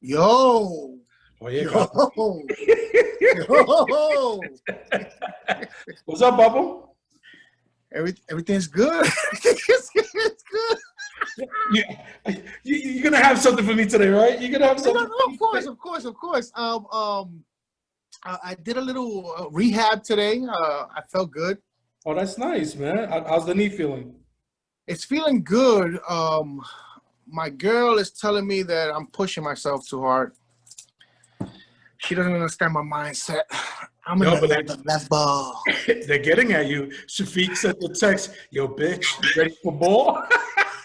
Yo, Oh yeah, yo, yo. What's up, Bubble? Everything's good. It's good. You're gonna have something for me today, right? You're gonna have something. No, of course. I did a little rehab today. I felt good. Oh, that's nice, man. How's the knee feeling? It's feeling good. My girl is telling me that I'm pushing myself too hard. She doesn't understand my mindset. I'm in the level. They're getting at you. Shafiq sent the text, yo, bitch, you ready for ball?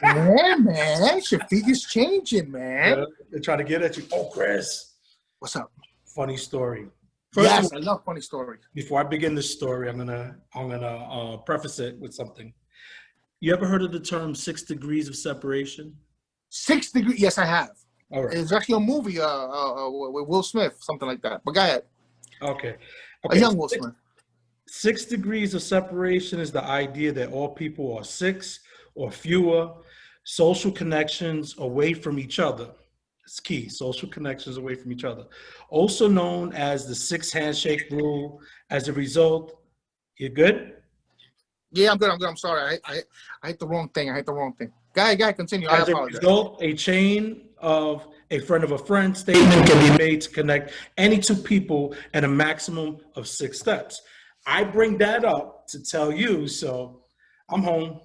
Yeah, man. Shafiq is changing, man. Yeah, they're trying to get at you. Oh, Chris. What's up? Funny story. Yes, I love funny stories. Before I begin this story, I'm gonna preface it with something. You ever heard of the term 6 degrees of separation? 6 degrees. Yes, I have. All right. It's actually a movie with Will Smith, something like that. But go ahead. Okay. A young Will Smith. 6 degrees of separation is the idea that all people are 6 or fewer social connections away from each other. It's key, social connections away from each other. Also known as the 6 handshake rule. As a result, you're good? Yeah, I'm good. I'm sorry. I hit the wrong thing. Go ahead, continue. I apologize. As a result, a chain of a friend of a friend statement can be made to connect any two people at a maximum of 6 steps. I bring that up to tell you, so I'm home.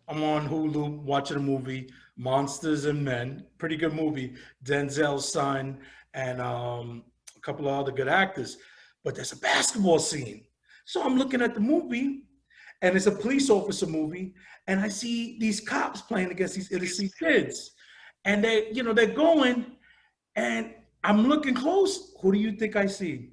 I'm on Hulu watching a movie, Monsters and Men. Pretty good movie. Denzel's son and a couple of other good actors. But there's a basketball scene. So I'm looking at the movie, and it's a police officer movie, and I see these cops playing against these innocent kids. And they're going, and I'm looking close. Who do you think I see?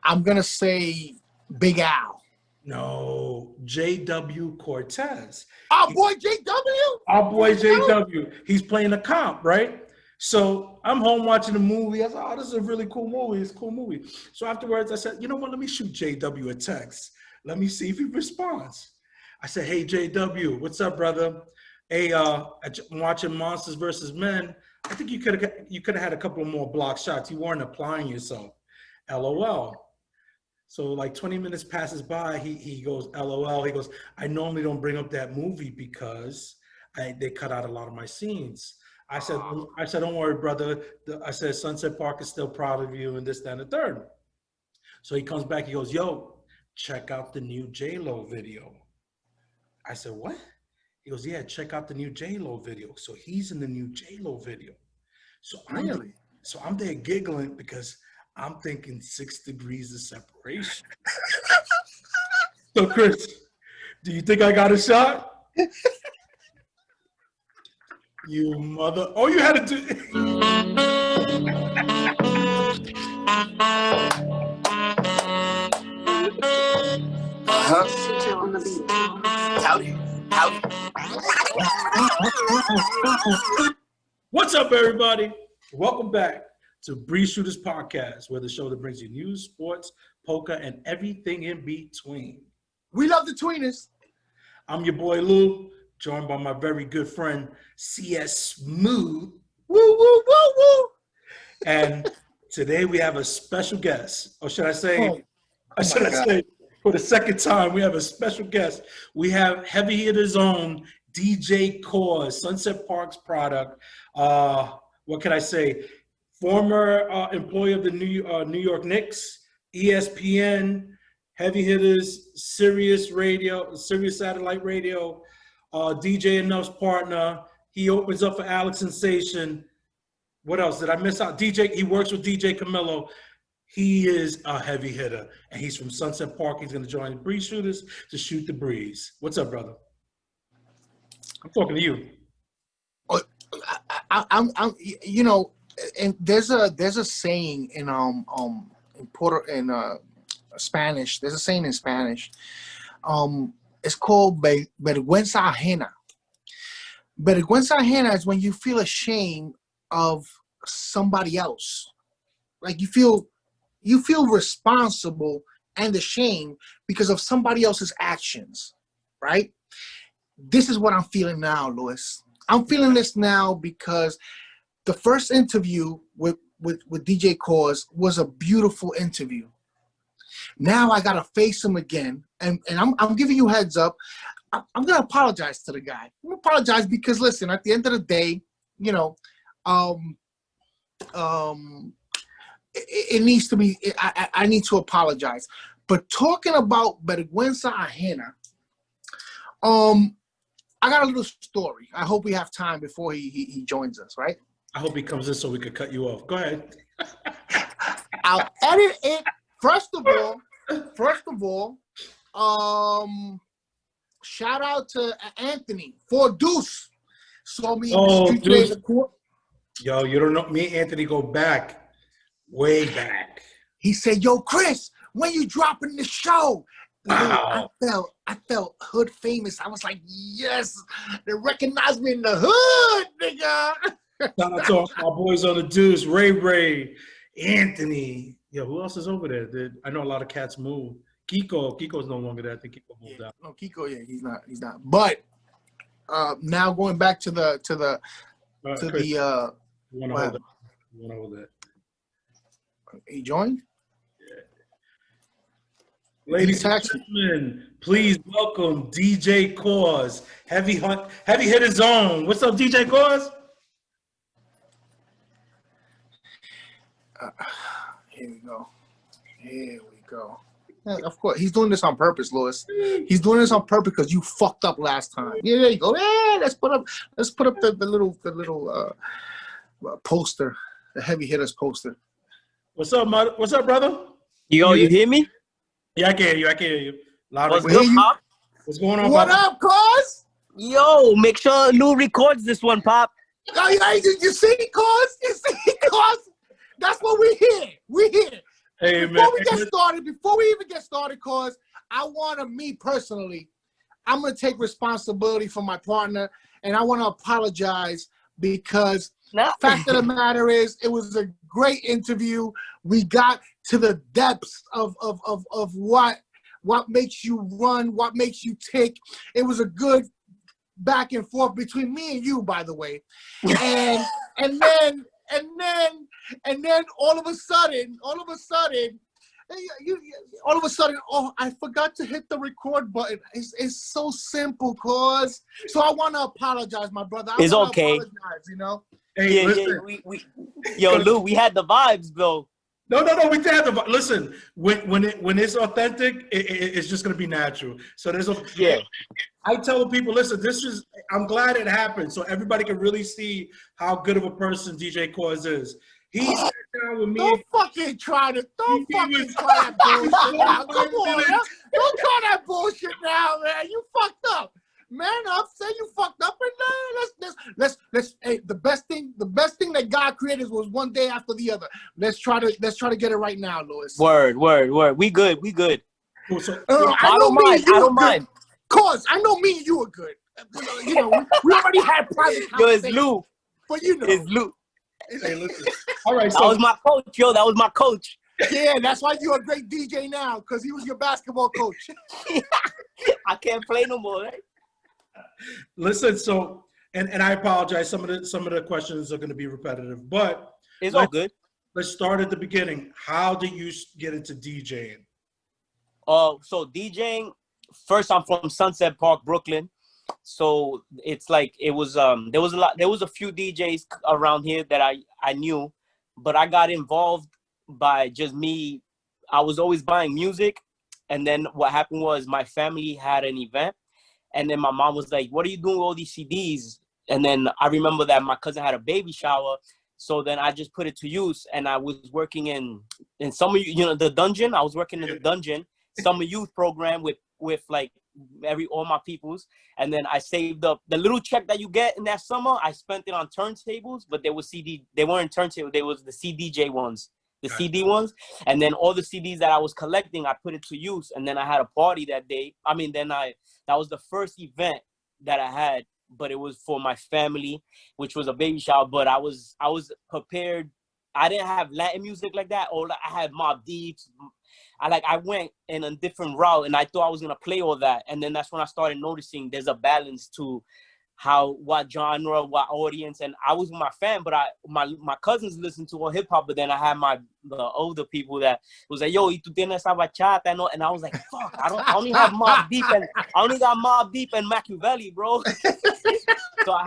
I'm gonna say Big Al. No, JW Cortez. Our boy JW? Our boy JW. He's playing a cop, right? So I'm home watching the movie. I thought, oh, this is a really cool movie. It's a cool movie. So afterwards, I said, you know what? Let me shoot JW a text. Let me see if he responds. I said, hey, JW, what's up, brother? Hey, I'm watching Monsters versus Men. I think you could have had a couple more block shots. You weren't applying yourself. LOL. So like 20 minutes passes by, he goes, LOL. He goes, I normally don't bring up that movie because they cut out a lot of my scenes. I said, don't worry, brother. I said, Sunset Park is still proud of you and this, that, and the third. So he comes back, he goes, yo, check out the new J-Lo video. I said, what? He goes, yeah, check out the new J-Lo video. So he's in the new J-Lo video. So I'm there giggling because I'm thinking 6 degrees of separation. So Chris, do you think I got a shot? You mother, all you had to do. On the beat. What's up, everybody? Welcome back to Breeze Shooters Podcast, where the show that brings you news, sports, polka, and everything in between. We love the tweeners. I'm your boy Lou, joined by my very good friend CS Smooth. Woo, woo, woo, woo. And today we have a special guest. Or should I say, for the second time, we have a special guest. We have Heavy Hitters' own Djcause, Sunset Park's product. What can I say? Former employee of the New York Knicks, ESPN, Heavy Hitters, Sirius Radio, Sirius Satellite Radio, DJ Enuff's partner. He opens up for Alex Sensation. What else did I miss out? He works with DJ Camillo. He is a heavy hitter, and he's from Sunset Park. He's going to join the Breeze Shooters to shoot the breeze. What's up, brother? I'm talking to you. I'm you know, and there's a saying in Spanish. There's a saying in Spanish. It's called vergüenza ajena. Vergüenza ajena is when you feel ashamed of somebody else. Like you feel responsible and ashamed because of somebody else's actions, right? This is what I'm feeling now, Louis. I'm feeling this now because the first interview with Djcause was a beautiful interview. Now I gotta face him again, and I'm giving you heads up. I'm gonna apologize to the guy. I'm gonna apologize because listen, at the end of the day, you know, it needs to be. I need to apologize. But talking about vergüenza ajena, I got a little story. I hope we have time before he joins us, right? I hope he comes in so we could cut you off. Go ahead. I'll edit it. First of all, shout out to Anthony for Deuce. Saw me in the street today. Yo, you don't know, me and Anthony go back, way back. He said, "Yo, Chris, when you dropping the show?" Wow. I felt hood famous. I was like, yes, they recognize me in the hood, nigga. Shout out to all my boys on the Deuce, Ray, Anthony. Yo, who else is over there? I know a lot of cats moved. Kiko's no longer there. I think Kiko moved out. No, Kiko, yeah, he's not. But now going back to the Chris, you wanna hold that. He joined? Ladies and gentlemen, please welcome Djcause, heavy hitter zone. What's up, Djcause? Here we go. Yeah, of course, he's doing this on purpose, Louis. He's doing this on purpose because you fucked up last time. Yeah, there you go. Yeah, let's put up the little poster, the heavy hitters poster. What's up, brother? Yo, you hear me? Yeah, I can hear you. What's good, Pop? What's going on, What up, Cause? Yo, make sure Lou records this one, Pop. You see, Cause? You see, Cause? That's what we here. We here. Hey, before we even get started, Cause, me personally, I'm going to take responsibility for my partner, and I want to apologize because the fact of the matter is, it was a great interview. We got to the depths of what makes you run, what makes you tick. It was a good back and forth between me and you, by the way. And then all of a sudden, oh, I forgot to hit the record button. It's so simple, Cause. So I want to apologize, my brother. It's okay. Apologize, you know. Hey, yo, Lou, we had the vibes, though. No, we did have the. Listen, when it's authentic, it's just gonna be natural. So I tell people, listen, I'm glad it happened, so everybody can really see how good of a person Djcause is. He sat down with me. Don't fucking try that bullshit now. Come on, man. Don't try that bullshit now, man. You fucked up. Man up, say you fucked up, and let's hey, the best thing that God created was one day after the other. Let's try to get it right now, Louis. Word. We good. Cool, so, I don't mind. Cause I know me and you are good. You know, we already had private conversations. Yo, it's Lou. But you know, it's Lou. Hey, listen. All right, that was my coach, yo. That was my coach. Yeah, that's why you're a great DJ now, because he was your basketball coach. I can't play no more, right? Listen, so and I apologize. Some of the questions are going to be repetitive, but it's all good. Let's start at the beginning. How did you get into DJing? So DJing. First, I'm from Sunset Park, Brooklyn. So it's like there was a few DJs around here that I knew, but I got involved by just me. I was always buying music, and then what happened was my family had an event. And then my mom was like, "What are you doing with all these CDs?" And then I remember that my cousin had a baby shower. So then I just put it to use. And I was working in summer, the dungeon. I was working in the dungeon, summer youth program with like all my peoples. And then I saved up the little check that you get in that summer. I spent it on turntables, but they weren't turntables. They was the CDJ ones. The CD ones, and then all the CDs that I was collecting, I put it to use. And then I had a party that day. That was the first event that I had, but it was for my family, which was a baby shower. But I was prepared. I didn't have Latin music like that, or I had Mobb Deeps. I went in a different route, and I thought I was gonna play all that. And then that's when I started noticing there's a balance to what genre, what audience, and I was with my fam, but my cousins listened to all hip hop, but then I had the older people that was like, yo, y tú tienes esa bachata, and I was like, fuck, I only have Mobb Deep and I only got Mobb Deep and Machiavelli, bro. So I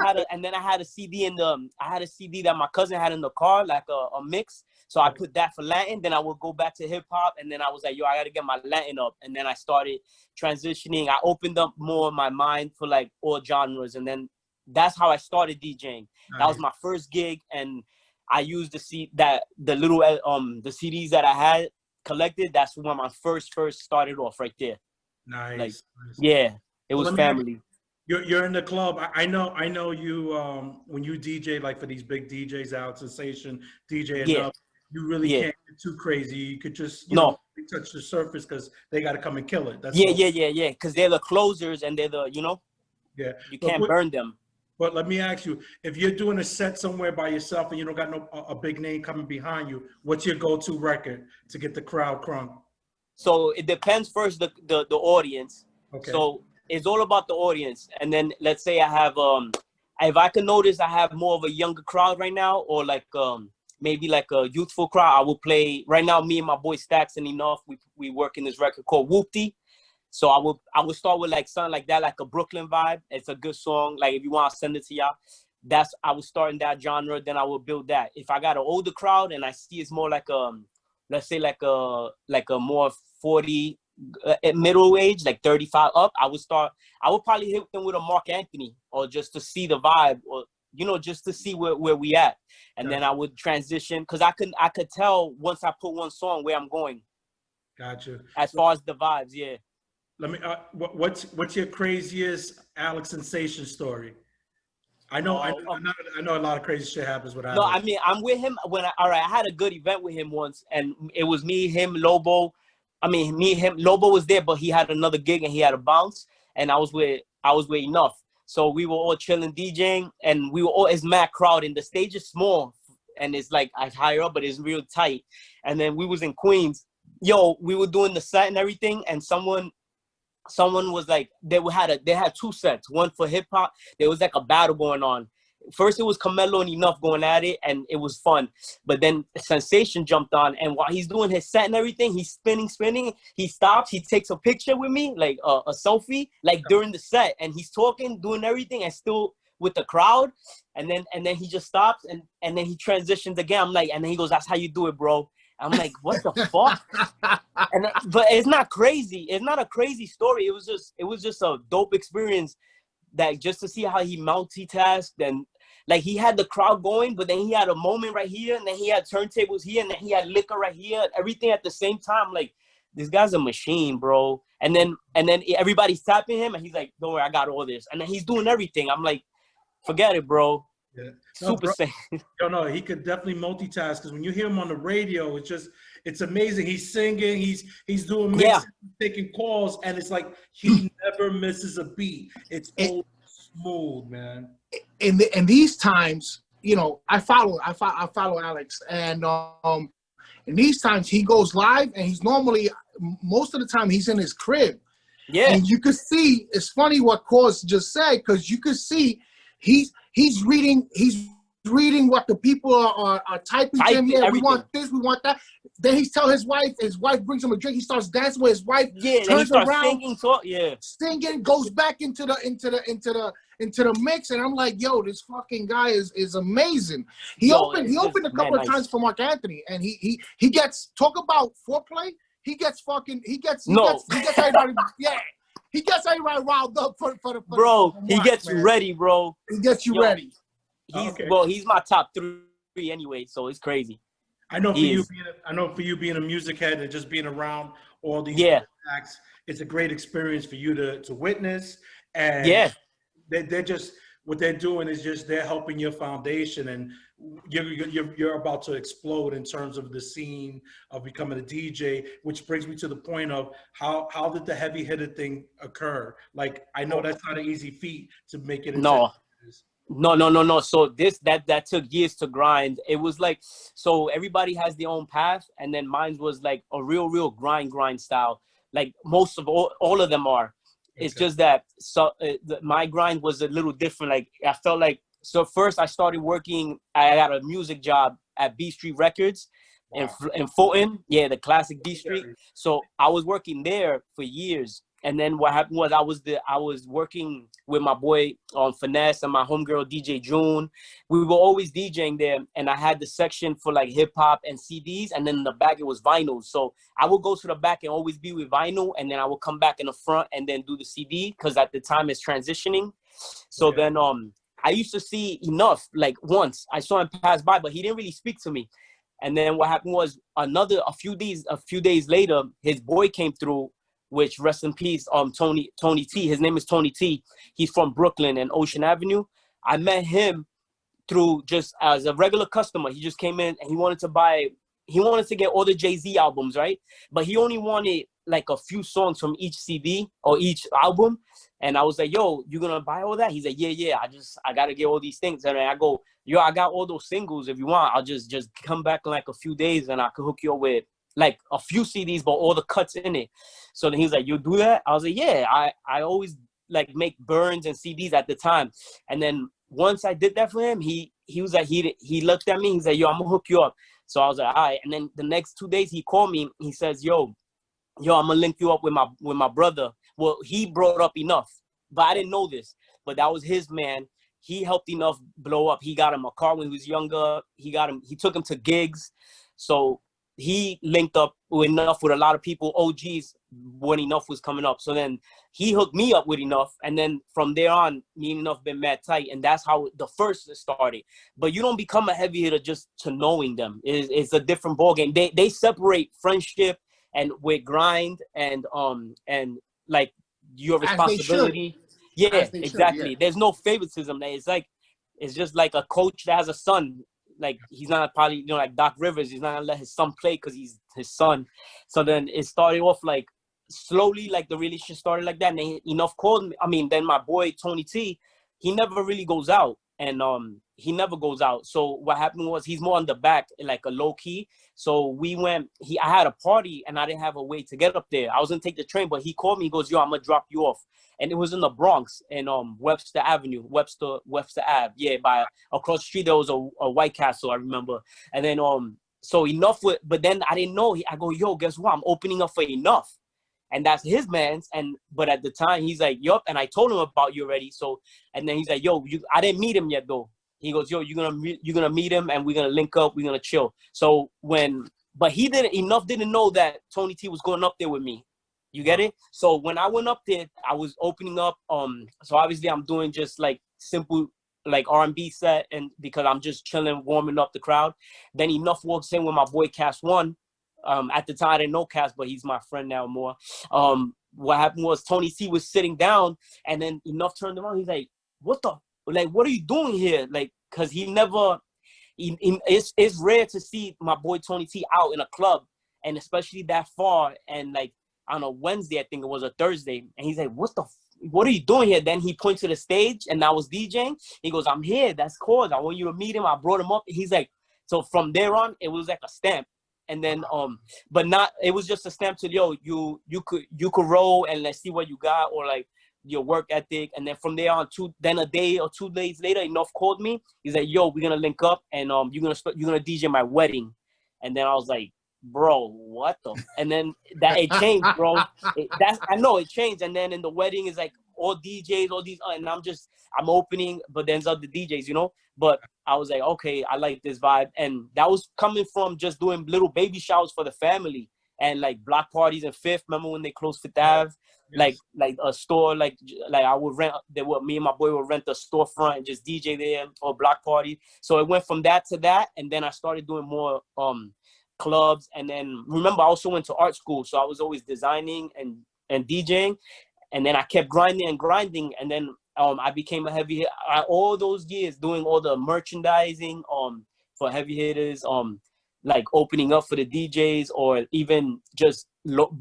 had a CD that my cousin had in the car, like a mix. So I put that for Latin. Then I would go back to hip hop, and then I was like, yo, I gotta get my Latin up. And then I started transitioning. I opened up more my mind for like all genres, and then that's how I started DJing. Nice. That was my first gig, and I used the CDs that I had collected. That's when my first started off right there. Nice. Like, yeah, it was family. You're in the club. I know you. When you DJ, like for these big DJs out, Sensation, DJ Enuff, you really can't get too crazy. You could just touch the surface because they got to come and kill it. That's yeah. Because they're the closers and they're the you can't burn them. But let me ask you, if you're doing a set somewhere by yourself and you don't got a big name coming behind you, what's your go-to record to get the crowd crunk? So it depends first the audience. Okay. So it's all about the audience. And then let's say I have if I can notice I have more of a younger crowd right now, or like maybe like a youthful crowd, I will play. Right now, me and my boy Stacks and Enuff, we work in this record called Whoopty. So I would start with like something like that, like a Brooklyn vibe. It's a good song. Like if you want to send it to y'all, I would start in that genre. Then I will build that. If I got an older crowd and I see it's more like let's say like a more 40 middle age, like 35 up, I would probably hit them with a Mark Anthony, or just to see the vibe, or just to see where we at. And then I would transition, because I could tell once I put one song where I'm going. Gotcha. As far as the vibes, yeah. Let me. What's your craziest Alex Sensation story? I know a lot of crazy shit happens with Alex. No, I mean, I'm with him I had a good event with him once, and it was me, him, Lobo. I mean, Lobo was there, but he had another gig and he had a bounce, and I was with Enuff. So we were all chilling, DJing, and we were all, it's mad crowd, and the stage is small, and it's like higher up, but it's real tight. And then we was in Queens. Yo, we were doing the set and everything, and someone was like, they had two sets, one for hip hop. There was like a battle going on. First it was Camelo and Enuff going at it, and it was fun. But then Sensation jumped on, and while he's doing his set and everything, he's spinning. He stops, he takes a picture with me, like a selfie, like during the set, and he's talking, doing everything, and still with the crowd. And then he just stops, and then he transitions again. I'm like, and then he goes, "That's how you do it, bro." I'm like, what the fuck? But it's not crazy. It's not a crazy story. It was just a dope experience, that just to see how he multitasked, and like he had the crowd going, but then he had a moment right here, and then he had turntables here, and then he had liquor right here, everything at the same time. Like, this guy's a machine, bro. And then everybody's tapping him, and he's like, "Don't worry, I got all this." And then he's doing everything. I'm like, forget it, bro. Yeah. Super saiyan. No, he could definitely multitask, because when you hear him on the radio, it's amazing. He's singing, he's doing mixes, taking calls, and it's like he never misses a beat. It's so smooth, man. In these times, I follow Alex, and in these times he goes live, and he's normally, most of the time, he's in his crib. Yeah. And you could see, it's funny what Cause just said, because you could see he's reading what the people are typing to him. Yeah, everything. We want this, we want that. Then he tells his wife brings him a drink. He starts dancing with his wife. Yeah, turns he starts around, singing, goes back into the mix, and I'm like, yo, this fucking guy is amazing. He opened a couple of times for Mark Anthony, and he gets, talk about foreplay. He gets everybody, yeah. He gets everybody riled up for the bro. He gets you ready, bro. He gets you ready. He's my top 3 anyway, so it's crazy. I know for you being a music head and just being around all these acts, it's a great experience for you to witness. And they're just, what they're doing is just, they're helping your foundation, and you're about to explode in terms of the scene of becoming a DJ, which brings me to the point of how did the heavy hitter thing occur? Like, I know that's not an easy feat to make it. No. So that took years to grind. It was like, so everybody has their own path, and then mine was like a real grind style. Like most of all of them are. It's just that my grind was a little different. Like I felt like, so first I started working. I got a music job at B Street Records in Fulton. Yeah, the classic B Street. So I was working there for years. And then what happened was I was working with my boy Finesse and my homegirl DJ June. We were always DJing there, and I had the section for like hip hop and CDs, and then in the back it was vinyl. So I would go to the back and always be with vinyl, and then I would come back in the front and then do the CD because at the time it's transitioning. So then I used to see Enuff like once. I saw him pass by, but he didn't really speak to me. And then what happened was a few days later, his boy came through. Which rest in peace, Tony T. His name is Tony T. He's from Brooklyn and Ocean Avenue. I met him through just as a regular customer. He just came in and he wanted to get all the Jay-Z albums, right? But he only wanted like a few songs from each CD or each album. And I was like, yo, you gonna buy all that? He's like, yeah. I gotta get all these things. And I go, yo, I got all those singles. If you want, I'll just come back in like a few days and I could hook you up with like a few CDs, but all the cuts in it. So then he's like, you do that? I was like, yeah, I always like make burns and CDs at the time. And then once I did that for him, he was like, he looked at me, he's like, yo, I'm gonna hook you up. So I was like, all right. And then the next 2 days he called me, he says, yo, I'm gonna link you up with my brother. Well, he brought up Enuff, but I didn't know this, but that was his man. He helped Enuff blow up. He got him a car when he was younger. He took him to gigs. So he linked up with Enuff with a lot of people, OGs, when Enuff was coming up. So then he hooked me up with Enuff. And then from there on, me and Enuff been mad tight. And that's how the first started. But you don't become a heavy hitter just to knowing them. It's a different ballgame. They separate friendship and with grind and like your responsibility. Yeah, exactly. Yeah. There's no favoritism. It's just like a coach that has a son. Like he's not probably, like Doc Rivers, he's not gonna let his son play because he's his son. So then it started off like slowly, like the relationship started like that. And Enuff called me. I mean, then my boy Tony T, he never really goes out, and he never goes out. So what happened was he's more on the back, like a low key. So we went. I had a party, and I didn't have a way to get up there. I was gonna take the train, but he called me. He goes, "Yo, I'm gonna drop you off." And it was in the Bronx, in Webster Ave. Yeah, by across the street there was a White Castle, I remember. And then so Enuff but then I didn't know. I go, yo, guess what? I'm opening up for Enuff, and that's his man's. But at the time he's like, yup. And I told him about you already. So and then he's like, yo, I didn't meet him yet though. He goes, yo, you're gonna meet him, and we're gonna link up. We're gonna chill. So but Enuff didn't know that Tony T was going up there with me. You get it? So when I went up there, I was opening up. So obviously I'm doing just like simple like R&B set, and because I'm just chilling, warming up the crowd. Then Enuff walks in with my boy Cass One. At the time I didn't know Cass, but he's my friend now more. What happened was Tony C was sitting down, and then Enuff turned around. He's like, what are you doing here? Like, cause it's rare to see my boy Tony T out in a club, and especially that far, and like on a Wednesday, I think it was a Thursday. And he's like, what are you doing here? Then he points to the stage, and I was DJing. He goes, I'm here. That's Cause. I want you to meet him. I brought him up. He's like, so from there on, it was like a stamp. And then, but not, it was just a stamp to, yo, you could roll, and let's see what you got, or like your work ethic. And then from there on, a day or 2 days later, Enuff called me. He's like, yo, we're gonna link up, and you're gonna DJ my wedding. And then I was like, bro, what the? And then that it changed, bro. I know it changed. And then in the wedding is like all DJs, all these, and I'm opening, but then there's other DJs, But I was like, okay, I like this vibe, and that was coming from just doing little baby showers for the family and like block parties in Fifth. Remember when they closed Fifth Ave? Yes. Like a store, like I would rent. Me and my boy would rent a storefront and just DJ there, or block party. So it went from that to that, and then I started doing more clubs. And then remember, I also went to art school, so I was always designing and DJing, and then I kept grinding, and then I became a heavy hit. All those years doing all the merchandising for heavy hitters, like opening up for the DJs, or even just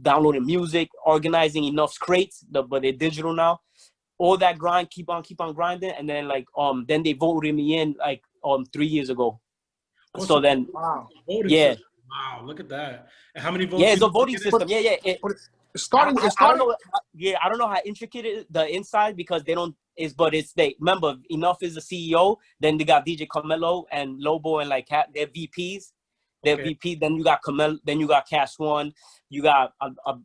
downloading music, organizing Enuff's crates, but they're digital now. All that grind, keep on grinding, and then then they voted me in 3 years ago. So then, wow. Yeah. Wow, look at that. And how many votes? Yeah, it's you a voting get in? system. Yeah. But it started. It I don't started. know. Yeah, I don't know how intricate it is, the inside, because they don't. But it's they. Remember, Enuff is the CEO. Then they got DJ Carmelo and Lobo and like they're VPs. They're Okay. VP. Then you got Carmelo. Then you got Cash One. You got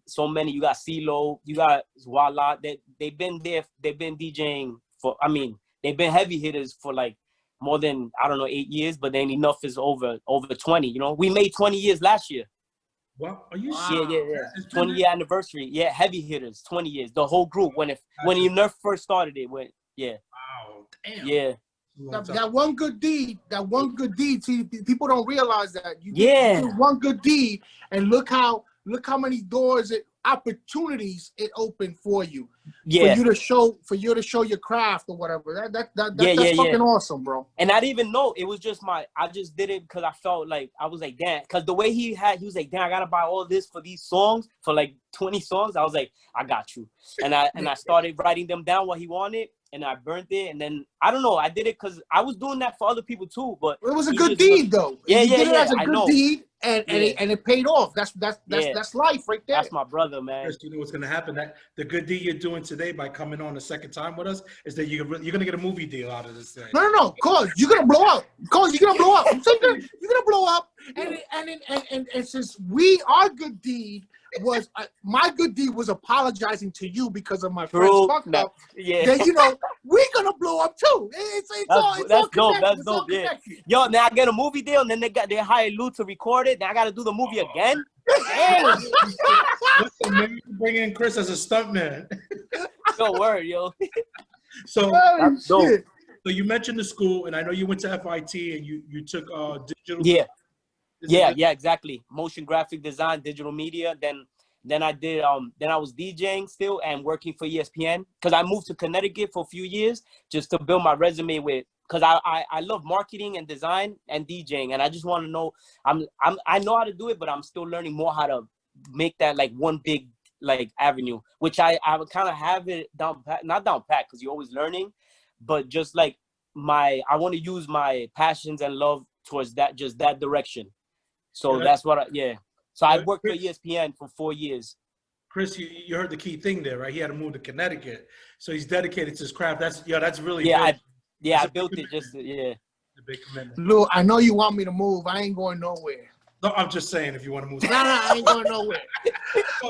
so many. You got CeeLo. You got Voila. They've been there. They've been DJing for. I mean, they've been heavy hitters for like more than, I don't know, 8 years. But then Enuff is over 20. You know, we made 20 years last year. Well, are you Wow. Yeah. 20-year anniversary. Yeah, heavy hitters, 20 years. The whole group. When Enuff first started, it went, yeah. Wow, damn. Yeah. That one good deed. See, people don't realize that you do one good deed, and look how many doors, opportunities it opened for you. Yeah. For you to show your craft or whatever. That's fucking awesome, bro. And I didn't even know. It was just I just did it because I felt like, I was like, damn. Because the way he was like, damn, I got to buy all this for these songs, for like 20 songs. I was like, I got you. And I started writing them down what he wanted. And I burnt it, and then I don't know. I did it because I was doing that for other people too. But it was a good deed, though. Yeah, you did it as a I good know. deed, and it paid off. That's life right there. That's my brother, man. Chris, you know what's going to happen? That the good deed you're doing today by coming on a second time with us is that you're going to get a movie deal out of this thing. No, cause you're gonna blow up. You're gonna blow up. I'm saying you're gonna blow up, and since our good deed was my good deed was apologizing to you because of my friend's fucked up. Yeah. Then we're gonna blow up too. It's all dope. That's it's dope. all Yeah. Yo, now I get a movie deal, and then they hire Lou to record it. Then I got to do the movie again. Damn. Listen, maybe you can bring in Chris as a stuntman. Yo, word, yo. So that's dope. So you mentioned the school, and I know you went to FIT and you took digital. Yeah, exactly. Motion graphic design, digital media. Then I did then I was DJing still and working for ESPN, because I moved to Connecticut for a few years just to build my resume with, because I love marketing and design and DJing, and I just want to know, I know how to do it, but I'm still learning more how to make that like one big like avenue, which I would kind of have it not down pat, because you're always learning, but just like I want to use my passions and love towards that direction. So that's what So I worked for ESPN for 4 years. Chris, you heard the key thing there, right? He had to move to Connecticut, so he's dedicated to his craft. That's really big. I built it a big commitment. Lou, I know you want me to move. I ain't going nowhere. No, I'm just saying, if you want to move. No, I ain't going nowhere.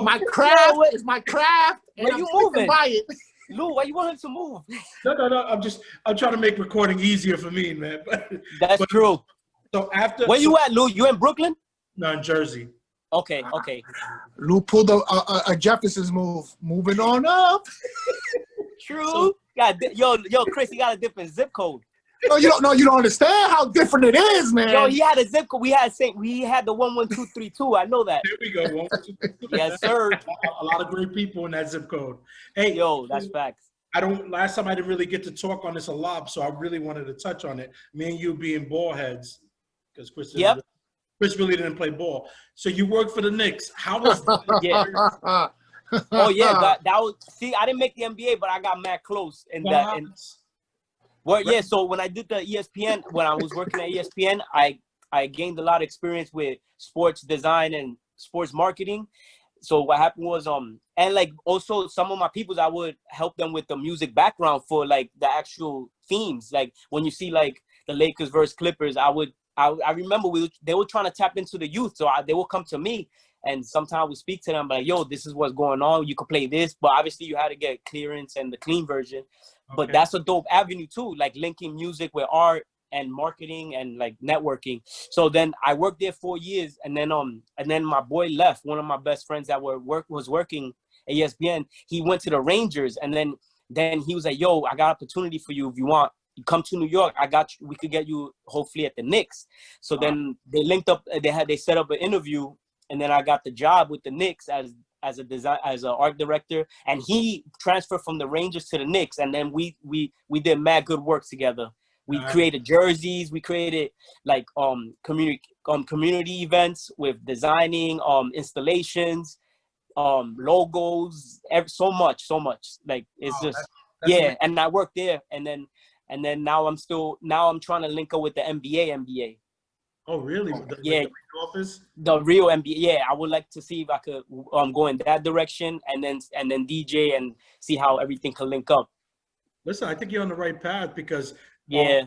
My craft is my craft. Where you moving? Buy it. Lou, why you want him to move? No. I'm trying to make recording easier for me, man. That's true. So after. Where you at, Lou? You in Brooklyn? No, in Jersey. Okay. Lou pulled a Jefferson's move. Moving on up. True. So, yo, Chris, he got a different zip code. No, you don't understand how different it is, man. Yo, he had a zip code. We had the 11232. I know that. There we go. 11232. Yes, sir. A lot of great people in that zip code. Hey, yo, that's facts. Last time I didn't really get to talk on this a lot, so I really wanted to touch on it. Me and you being ball heads, because Chris really didn't play ball. So you worked for the Knicks. How was that? Oh yeah, that was. See, I didn't make the NBA, but I got mad close in that. So when I did the ESPN, when I was working at ESPN, I gained a lot of experience with sports design and sports marketing. So what happened was and like also some of my peoples, I would help them with the music background for like the actual themes. Like when you see like the Lakers versus Clippers, I remember they were trying to tap into the youth, so they will come to me, and sometimes we speak to them like, yo, this is what's going on. You could play this, but obviously you had to get clearance and the clean version. Okay. But that's a dope avenue too, like linking music with art and marketing and like networking. So then I worked there 4 years, and then my boy left. One of my best friends that was working at ESPN, he went to the Rangers, and then he was like, yo, I got an opportunity for you if you want. You come to New York, I got you. We could get you hopefully at the Knicks. So then they linked up. They set up an interview, and then I got the job with the Knicks as an art director. And he transferred from the Rangers to the Knicks, and then we did mad good work together. We created jerseys. We created like community events with designing installations, logos, so much. Like it's just that's and I worked there, and then now I'm trying to link up with the NBA. Oh, really? Yeah, Like the office? the real NBA. Yeah, I would like to see if I could go in that direction and then DJ and see how everything can link up. Listen, I think you're on the right path because Yeah,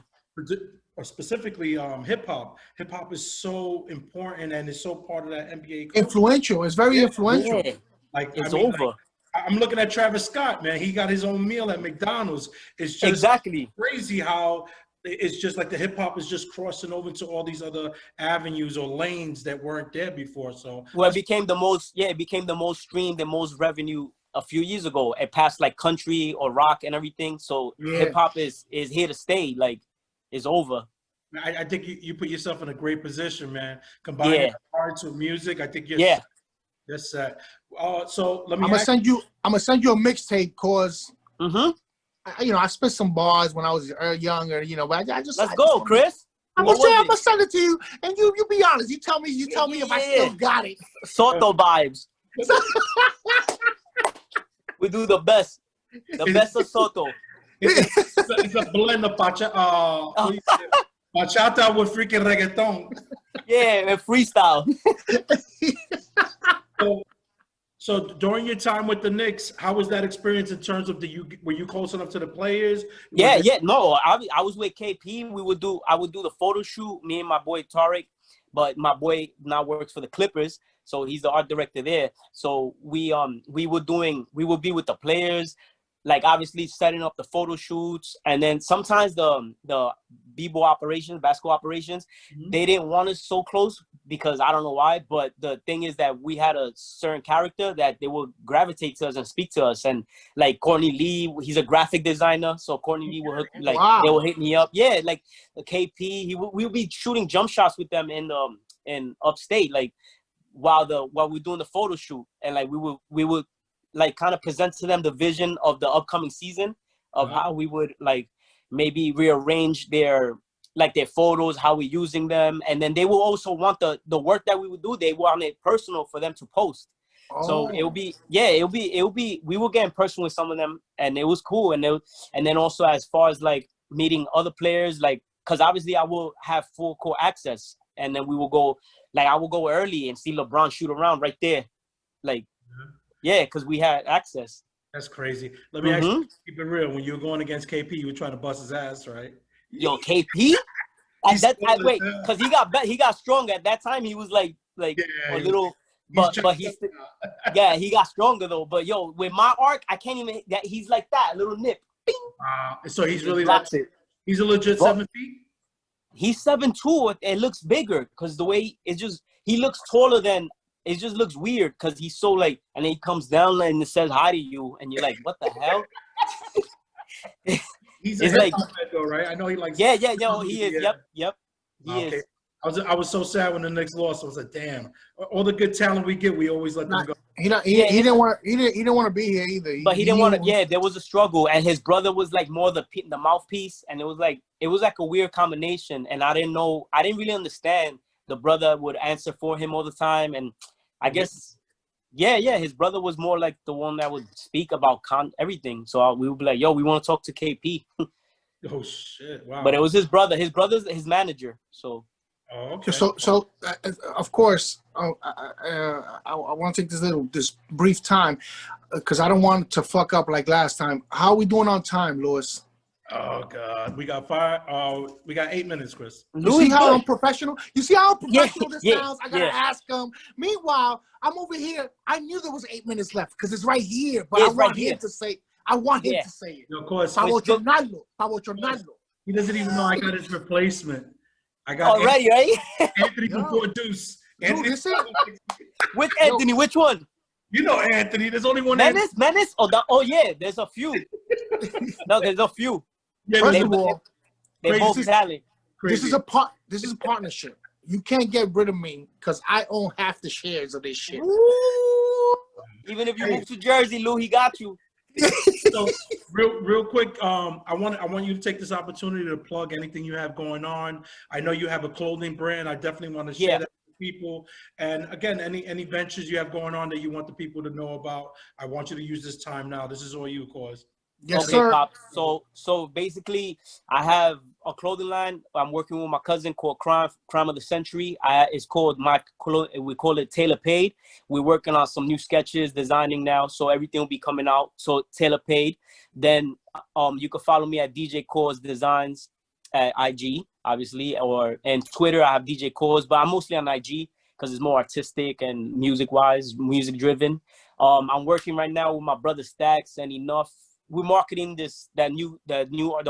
specifically hip hop. Hip hop is so important and it's so part of that NBA culture. Influential. It's very influential. yeah. Like It's I mean, over. like, I'm looking at Travis Scott, man. He got his own meal at McDonald's. It's just Exactly. crazy how it's just like the hip hop is just crossing over to all these other avenues or lanes that weren't there before. So Well, it became the most. Yeah, it became the most streamed, the most revenue a few years ago. It passed like country or rock and everything. So Yeah. hip hop is here to stay. Like, it's over. I think you put yourself in a great position, man. Combining arts with music, I think you're set. You're set. So let me. I'm gonna send you a mixtape, cause I spit some bars when I was younger, but I just let's go, Chris. I'm gonna send it to you, and you be honest. You tell me if I still got it. Soto vibes. We do the best of Soto. It's a blend of bachata with freaking reggaeton. Yeah, and freestyle. So during your time with the Knicks, how was that experience in terms of were you close enough to the players? No, I was with KP. I would do the photo shoot, me and my boy Tariq, but my boy now works for the Clippers, so he's the art director there. So we would be with the players, like obviously setting up the photo shoots, and then sometimes the b-ball operations, basketball operations, they didn't want us so close because I don't know why, but the thing is that we had a certain character that they would gravitate to us and speak to us, and like Courtney Lee, he's a graphic designer, so Courtney Lee will they will hit me up, like KP, we would be shooting jump shots with them in upstate, like while we're doing the photo shoot, and like we would like kind of present to them the vision of the upcoming season of how we would like maybe rearrange their photos, how we're using them, and then they will also want the work that we would do. They want it personal for them to post. So it'll be we were getting personal with some of them, and it was cool. And then also as far as like meeting other players, like because obviously I will have full court access, and then we will go I will go early and see LeBron shoot around right there, like. Yeah, because we had access. That's crazy. Let me actually keep it real. When you were going against KP, you were trying to bust his ass, right? Yo, KP? Wait, because he got strong at that time. He was like a little, but he got stronger though. But yo, with my arc, I can't even. That he's like that little nip. Bing. So he's really he's a legit 7 feet. He's 7'2". It looks bigger because the way he looks taller than. It just looks weird because he's so and then he comes down and it says hi to you, and you're like, what the hell? He's like, though, right? I know he likes. Yeah, he is. Yep. He is. I was so sad when the Knicks lost. I was like, damn. All the good talent we get, we always let them go. He didn't want to be here either. But he didn't want to. Yeah, there was a struggle, and his brother was like more the mouthpiece, and it was like a weird combination, and I didn't really understand. The brother would answer for him all the time, and I guess, his brother was more like the one that would speak about everything. So we would be like, yo, we want to talk to KP. Oh, shit. Wow. But it was his brother. His brother's his manager. So. Oh, okay. So of course, I want to take this brief time because I don't want to fuck up like last time. How are we doing on time, Louis? Oh God, we got 8 minutes, Chris. You see how unprofessional? You see how unprofessional this sounds? I gotta ask him. Meanwhile, I'm over here. I knew there was 8 minutes left because it's right here. But I want him to say. I want him to say it. Of course. Pavochonalo. He doesn't even know I got his replacement. I got already, right? Anthony from Fort Deuce. Which Anthony? Which one? You know Anthony. There's only one. Menace? Oh yeah. There's a few. No, there's a few. Yeah, First of all, they both talent. This is a partnership. You can't get rid of me because I own half the shares of this shit. Ooh. Even if you move to Jersey, Lou, he got you. So real quick, I want you to take this opportunity to plug anything you have going on. I know you have a clothing brand. I definitely want to share that with people. And again, any ventures you have going on that you want the people to know about, I want you to use this time now. This is all you, Cause. Yes, Okay, sir. Pop. So basically, I have a clothing line. I'm working with my cousin called Crime of the Century. It's called we call it Tailor Paid. We're working on some new sketches, designing now, so everything will be coming out. So Tailor Paid. Then you can follow me at Djcause Designs at IG, obviously, and Twitter. I have Djcause, but I'm mostly on IG because it's more artistic and music-wise, music-driven. I'm working right now with my brother Stacks and Enuff. We're marketing the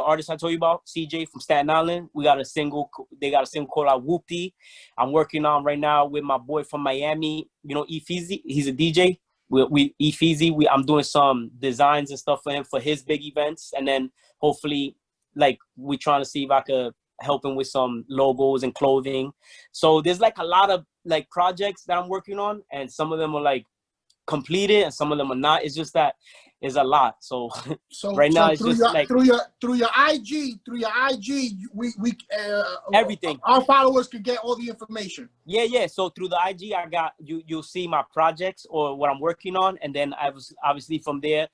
artist I told you about, CJ from Staten Island. They got a single called Whoopty. I'm working on right now with my boy from Miami, Efeezy. He's a DJ. Efeezy, I'm doing some designs and stuff for him for his big events. And then hopefully, like, we're trying to see if I could help him with some logos and clothing. So there's like a lot of like projects that I'm working on, and some of them are like completed and some of them are not. It's just that it's a lot. So right now it's just like through your IG, we everything. Our followers can get all the information. Yeah. So through the IG, I got you'll see my projects or what I'm working on, and then I was obviously from there,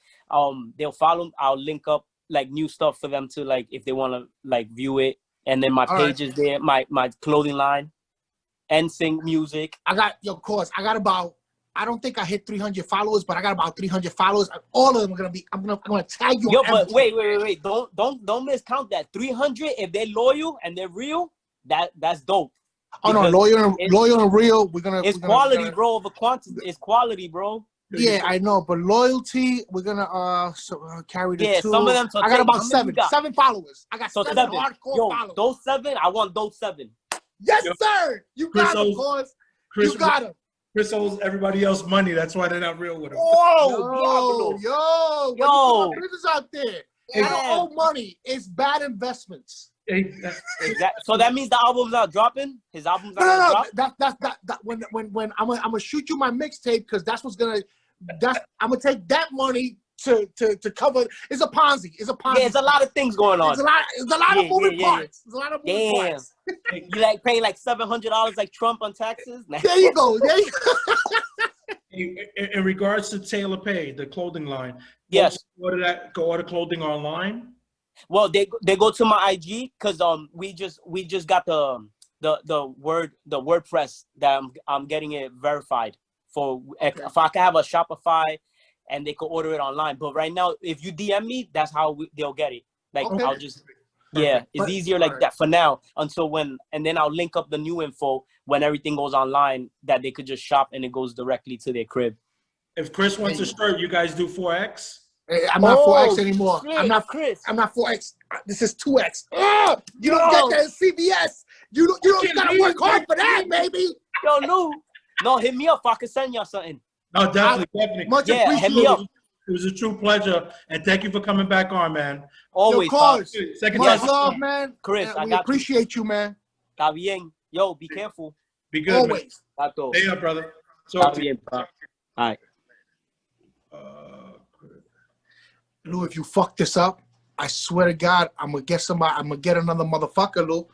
they'll follow. I'll link up like new stuff for them to like if they want to like view it, and then my page is there, my clothing line, and sing music. I don't think I hit 300 followers, but I got about 300 followers. All of them are gonna be. I'm gonna tag you. Yo, but wait. Don't miscount that 300. If they're loyal and they're real, that's dope. Oh no, loyal and real. It's quality, bro. Over quantity, it's quality, bro. Yeah, I know, but loyalty, we're gonna carry the two. Some of them. So I got about 7 followers. I got 7 hardcore followers. Those 7, I want those 7. Yes, sir. You got them, cause you got them. Chris owes everybody else money. That's why they're not real with him. Oh, yo, business out there. I don't owe money. It's bad investments. Exactly. So that means the album's not dropping. His album's not drop. That when I'm gonna shoot you my mixtape, because that's what's gonna. I'm gonna take that money to cover. It's a Ponzi. Yeah, it's a lot of things going on. It's a lot of moving parts. There's a lot of moving parts. You like paying like $700 like Trump on taxes? There you go. In regards to Tailor Paid, the clothing line. Yes. Go order clothing online. Well, they go to my IG because we just got the WordPress that I'm getting it verified for. If I can have a Shopify and they could order it online, but right now if you DM me, that's how they'll get it. Like I'll just it's easier like that for now and then I'll link up the new info when everything goes online that they could just shop and it goes directly to their crib. If Chris wants a shirt, you guys do 4X. I'm not 4X anymore. Shit, I'm not Chris. I'm not 4X. This is 2X. You don't get that in CVS. You don't gotta work hard for that, baby. Yo, Lou. No, hit me up if I can send y'all something. No, definitely. Much appreciated. Hit me up. It was a true pleasure, and thank you for coming back on, man. Always, much love, man. Chris, we appreciate you, man. Está bien. Yo, be careful. Be good, always. Man. Stay up, brother. Está bien, all right. Lou, if you fuck this up, I swear to God, I'm gonna get somebody. I'm gonna get another motherfucker, Lou.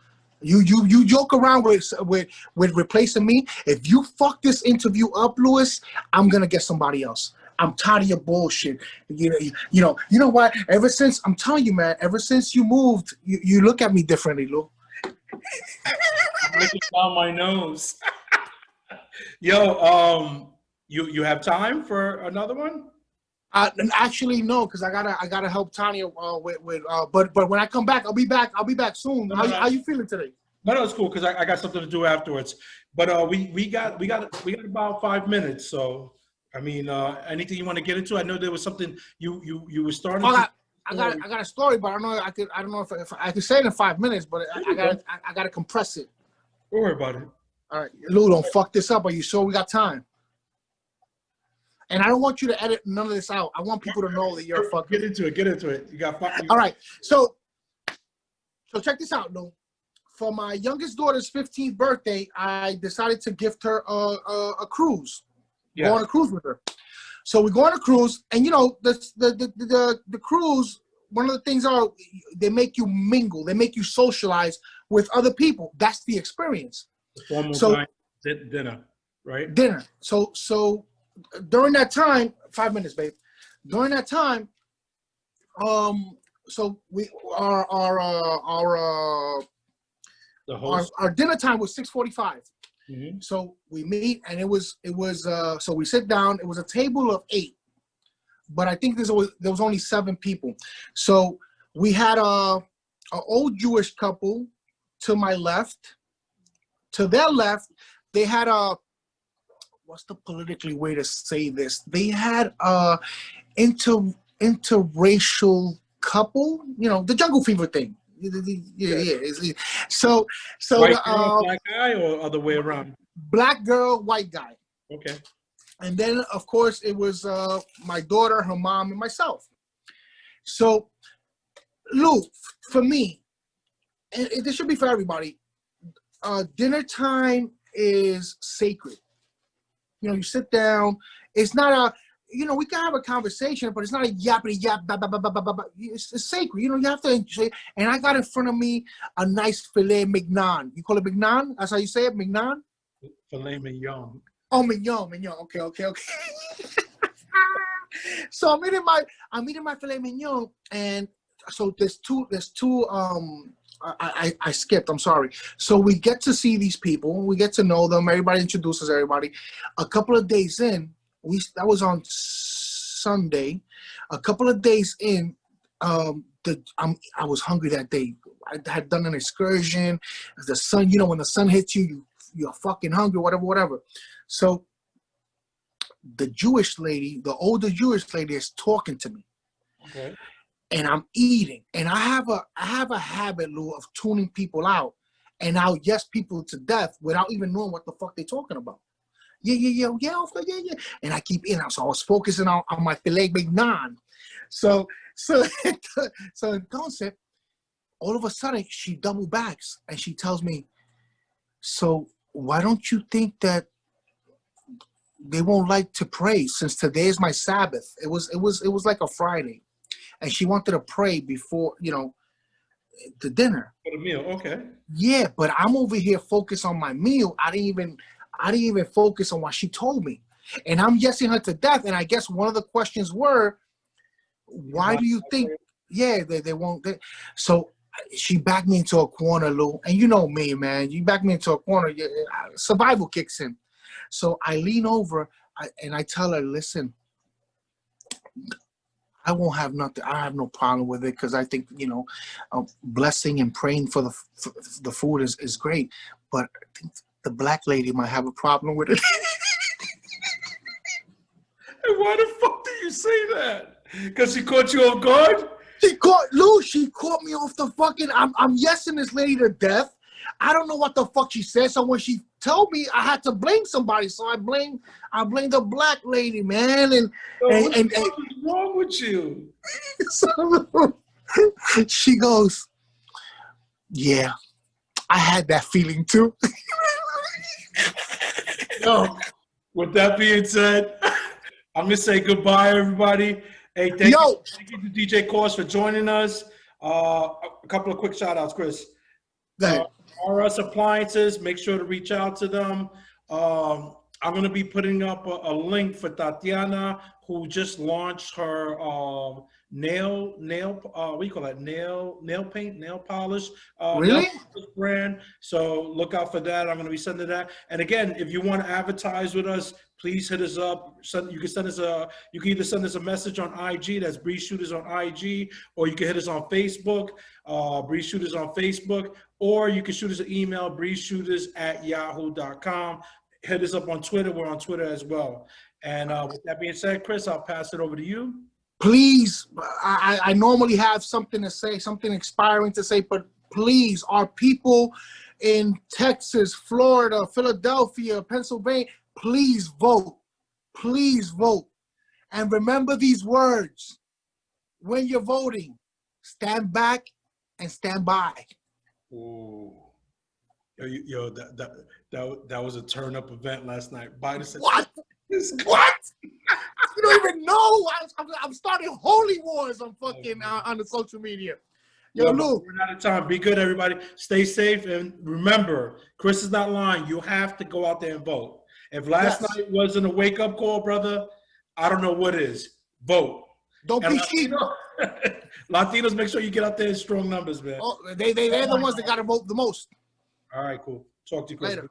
You joke around with replacing me. If you fuck this interview up, Louis, I'm gonna get somebody else. I'm tired of your bullshit. You know what? Ever since, I'm telling you, man, ever since you moved, you look at me differently, Lou. Looking down my nose. Yo, you have time for another one? Actually, no, because I gotta help Tanya but when I come back, I'll be back soon. How you feeling today? No, it's cool because I got something to do afterwards. But we got about 5 minutes. So I mean, anything you want to get into? I know there was something you were starting. I got a story, but I don't know if I could say it in 5 minutes, but I gotta compress it. Don't worry about it. All right, Lou, don't fuck this up. Are you sure we got time? And I don't want you to edit none of this out. I want people to know that you're a fucker. Get into it. You got fucking. All right, so check this out, Lou. For my youngest daughter's 15th birthday, I decided to gift her a cruise. Yeah. Go on a cruise with her. So we go on a cruise, and you know the cruise. One of the things are they make you mingle, they make you socialize with other people. That's the experience. The formal dinner, right? Dinner. So during that time, 5 minutes, babe. During that time, So our The host. our dinner time was 6:45. Mm-hmm. So we meet, and it was so we sit down. It was a table of 8, but I think there was only 7 people. So we had a old Jewish couple to my left. To their left, they had what's the politically way to say this? They had a interracial couple. You know, the Jungle Fever thing. Yeah. So White girl, black guy, or other way around? Black girl, white guy. Okay. And then, of course, it was my daughter, her mom, and myself. So, Lou, for me, and this should be for everybody, dinner time is sacred. You know, you sit down. It's not a, you know, we can have a conversation, but it's not a yappity yap, bah, bah, bah, bah, bah, bah, bah. It's sacred. You know, you have to enjoy it. And I got in front of me a nice filet mignon. You call it mignon? That's how you say it, mignon? Filet mignon. Oh, mignon. Okay. So I'm eating my filet mignon, and so there's two. I skipped. I'm sorry. So we get to see these people. We get to know them. Everybody introduces everybody. A couple of days in, that was on Sunday. A couple of days in, I was hungry that day. I had done an excursion. The sun, you know, when the sun hits you, you're fucking hungry. Whatever. So the Jewish lady, the older Jewish lady, is talking to me. Okay. And I'm eating, and I have a habit, Lou, of tuning people out, and I'll yes people to death without even knowing what the fuck they're talking about. Yeah. And I keep eating. So I was focusing on my filet mignon. So in concept, all of a sudden she double backs and she tells me, so why don't you think that they won't like to pray since today is my Sabbath? It was like a Friday. And she wanted to pray before, you know, the dinner. For the meal, okay. Yeah, but I'm over here focused on my meal. I didn't even focus on what she told me. And I'm yesing her to death. And I guess one of the questions were, why do you think, they won't. So she backed me into a corner, Lou. And you know me, man. You back me into a corner, survival kicks in. So I lean over and I tell her, listen, I won't have nothing. I have no problem with it because I think, you know, blessing and praying for the food is great. But I think the black lady might have a problem with it. And why the fuck do you say that? Because she caught you off guard? She caught me off the fucking. I'm yesing this lady to death. I don't know what the fuck she said. So when she told me, I had to blame somebody. So I blame the black lady, man. And what's wrong with you? So she goes, yeah, I had that feeling too. Yo, with that being said, I'm gonna say goodbye, everybody. Hey, thank you to Djcause for joining us. A couple of quick shout outs, Chris. RS Appliances, make sure to reach out to them. I'm going to be putting up a link for Tatiana, who just launched her nail what do you call that, nail paint, nail polish really? Brand. So look out for that. I'm going to be sending that. And again, if you want to advertise with us, please hit us up. You can send us you can either send us a message on IG, that's Breeze Shooters on IG, or you can hit us on Facebook, Breeze Shooters on Facebook, or you can shoot us an email, breezeshooters@yahoo.com. Hit us up on Twitter. We're on Twitter as well. And with that being said, Chris, I'll pass it over to you. Please, I normally have something to say, something inspiring to say, but please, our people in Texas, Florida, Philadelphia, Pennsylvania, please vote. Please vote. And remember these words. When you're voting, stand back and stand by. Ooh. Yo, that was a turn-up event last night. Biden said, what? What? You don't even know. I'm starting holy wars on fucking on the social media. Yo, Lou. We're out of time. Be good, everybody. Stay safe. And remember, Chris is not lying. You have to go out there and vote. If last night wasn't a wake-up call, brother, I don't know what is. Vote. Don't be sheep. Latinos, make sure you get out there in strong numbers, man. Oh, they're the ones that got to vote the most. All right, cool. Talk to you, Chris. Later.